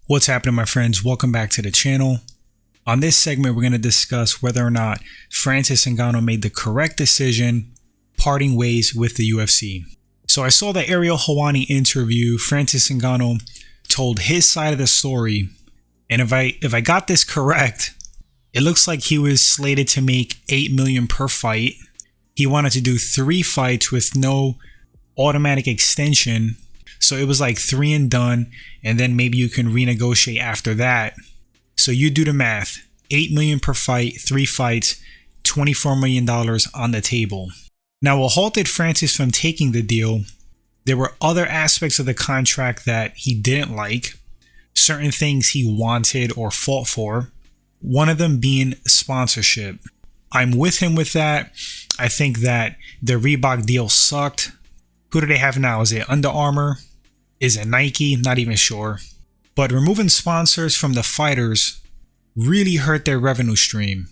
What's happening, my friends? Welcome back to the channel. On this segment, we're going to discuss whether or not Francis NGannou made the correct decision parting ways with the UFC. So I saw the Ariel Helwani interview. Francis NGannou told his side of the story, and if I got this correct, it looks like he was slated to make $8 million per fight. He wanted to do 3 fights with no automatic extension. So it was like 3 and done, and then maybe you can renegotiate after that. So you do the math. $8 million per fight, 3 fights, $24 million on the table. Now, what halted Francis from taking the deal, there were other aspects of the contract that he didn't like, certain things he wanted or fought for, one of them being sponsorship. I'm with him with that. I think that the Reebok deal sucked. Who do they have now? Is it Under Armour? Is it Nike? Not even sure. But removing sponsors from the fighters really hurt their revenue stream.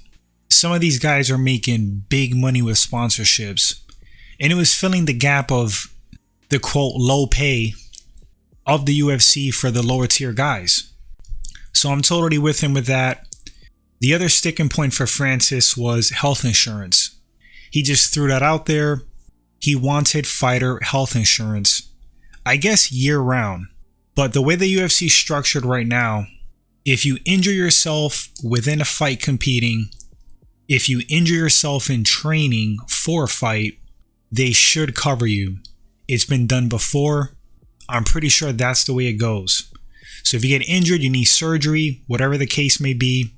Some of these guys are making big money with sponsorships, and it was filling the gap of the quote low pay of the UFC for the lower tier guys. So I'm totally with him with that. The other sticking point for Francis was health insurance. He just threw that out there. He wanted fighter health insurance, I guess year round. But the way the UFC is structured right now, if you injure yourself within a fight competing, if you injure yourself in training for a fight, they should cover you. It's been done before. I'm pretty sure that's the way it goes. So if you get injured, you need surgery, whatever the case may be,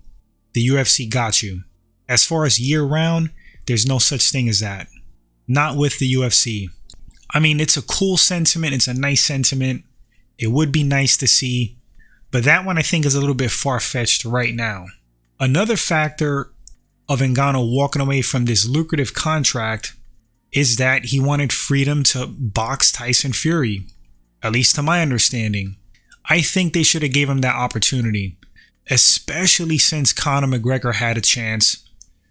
the UFC got you. As far as year round, there's no such thing as that. Not with the UFC. I mean, it's a cool sentiment. It's a nice sentiment. It would be nice to see. But that one I think is a little bit far-fetched right now. Another factor of Ngannou walking away from this lucrative contract is that he wanted freedom to box Tyson Fury. At least to my understanding. I think they should have gave him that opportunity. Especially since Conor McGregor had a chance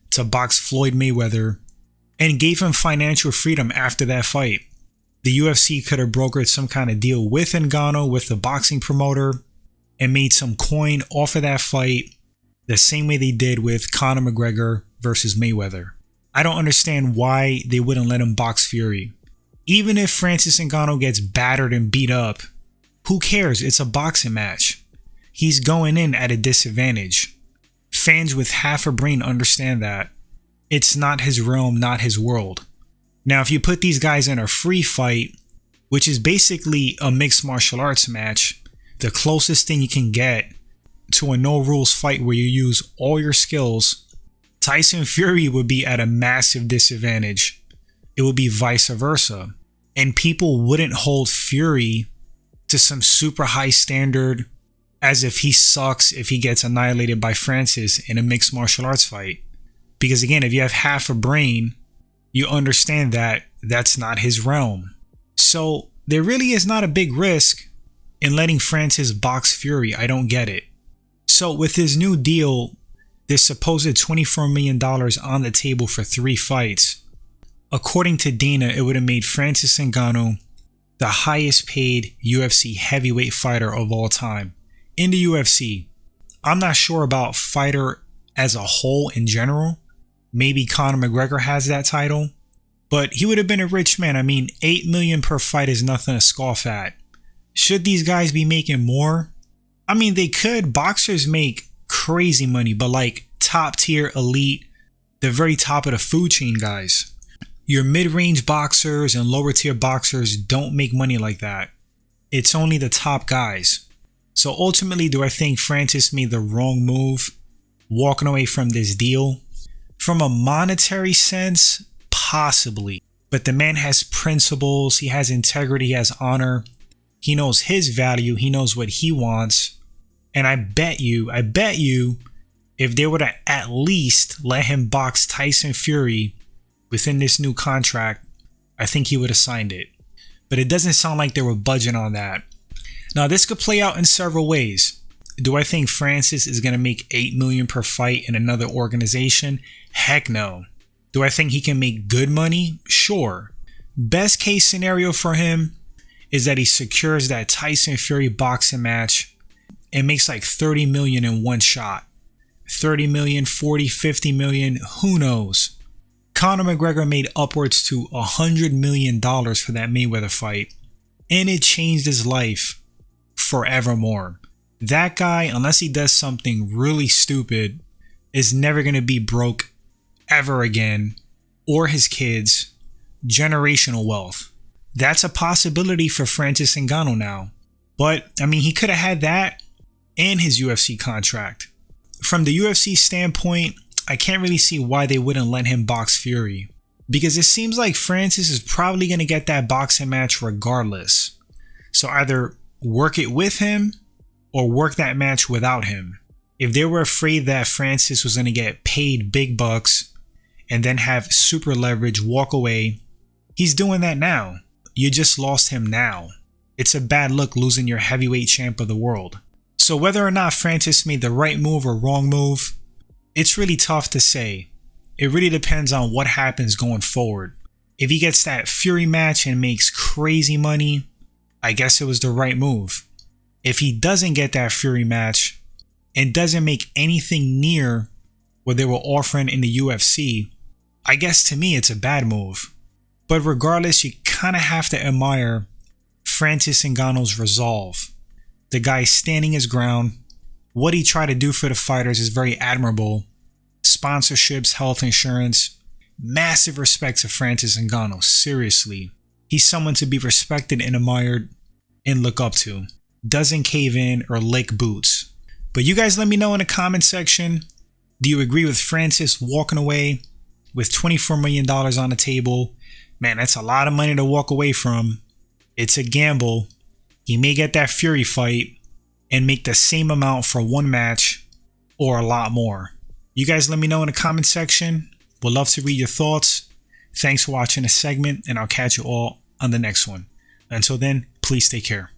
to box Floyd Mayweather and gave him financial freedom after that fight. The UFC could have brokered some kind of deal with Ngannou, with the boxing promoter, and made some coin off of that fight the same way they did with Conor McGregor versus Mayweather. I don't understand why they wouldn't let him box Fury. Even if Francis Ngannou gets battered and beat up, who cares? It's a boxing match. He's going in at a disadvantage. Fans with half a brain understand that. It's not his realm, not his world. Now, if you put these guys in a free fight, which is basically a mixed martial arts match, the closest thing you can get to a no rules fight where you use all your skills, Tyson Fury would be at a massive disadvantage. It would be vice versa. And people wouldn't hold Fury to some super high standard as if he sucks if he gets annihilated by Francis in a mixed martial arts fight. Because again, if you have half a brain, you understand that that's not his realm. So there really is not a big risk in letting Francis box Fury. I don't get it. So with his new deal, this supposed $24 million on the table for 3 fights, according to Dana, it would have made Francis Ngannou the highest paid UFC heavyweight fighter of all time in the UFC. I'm not sure about fighter as a whole in general. Maybe Conor McGregor has that title, but he would have been a rich man. I mean, $8 million per fight is nothing to scoff at. Should these guys be making more? I mean, they could. Boxers make crazy money, but like top tier elite, the very top of the food chain guys. Your mid-range boxers and lower tier boxers don't make money like that. It's only the top guys. So ultimately, do I think Francis made the wrong move walking away from this deal? From a monetary sense, possibly. But the man has principles, he has integrity, he has honor. He knows his value, he knows what he wants. And I bet you, if they would have at least let him box Tyson Fury within this new contract, I think he would have signed it. But it doesn't sound like they were budging on that. Now, this could play out in several ways. Do I think Francis is going to make $8 million per fight in another organization? Heck no. Do I think he can make good money? Sure. Best case scenario for him is that he secures that Tyson Fury boxing match and makes like 30 million in one shot. 30 million, 40, 50 million, who knows? Conor McGregor made upwards to $100 million for that Mayweather fight, and it changed his life forevermore. That guy, unless he does something really stupid, is never going to be broke ever again, or his kids. Generational wealth. That's a possibility for Francis Ngannou now. But, I mean, he could have had that and his UFC contract. From the UFC standpoint, I can't really see why they wouldn't let him box Fury, because it seems like Francis is probably going to get that boxing match regardless. So either work it with him or work that match without him. If they were afraid that Francis was going to get paid big bucks and then have super leverage, walk away, he's doing that now. You just lost him now. It's a bad look losing your heavyweight champ of the world. So whether or not Francis made the right move or wrong move, it's really tough to say. It really depends on what happens going forward. If he gets that Fury match and makes crazy money, I guess it was the right move. If he doesn't get that Fury match and doesn't make anything near what they were offering in the UFC, I guess to me it's a bad move. But regardless, you kind of have to admire Francis Ngannou's resolve. The guy's standing his ground. What he tried to do for the fighters is very admirable. Sponsorships, health insurance. Massive respect to Francis Ngannou, seriously. He's someone to be respected and admired and look up to. Doesn't cave in or lick boots. But you guys let me know in the comment section. Do you agree with Francis walking away with $24 million on the table? Man, that's a lot of money to walk away from. It's a gamble. He may get that Fury fight and make the same amount for one match or a lot more. You guys let me know in the comment section. Would love to read your thoughts. Thanks for watching this segment, and I'll catch you all on the next one. Until then, please take care.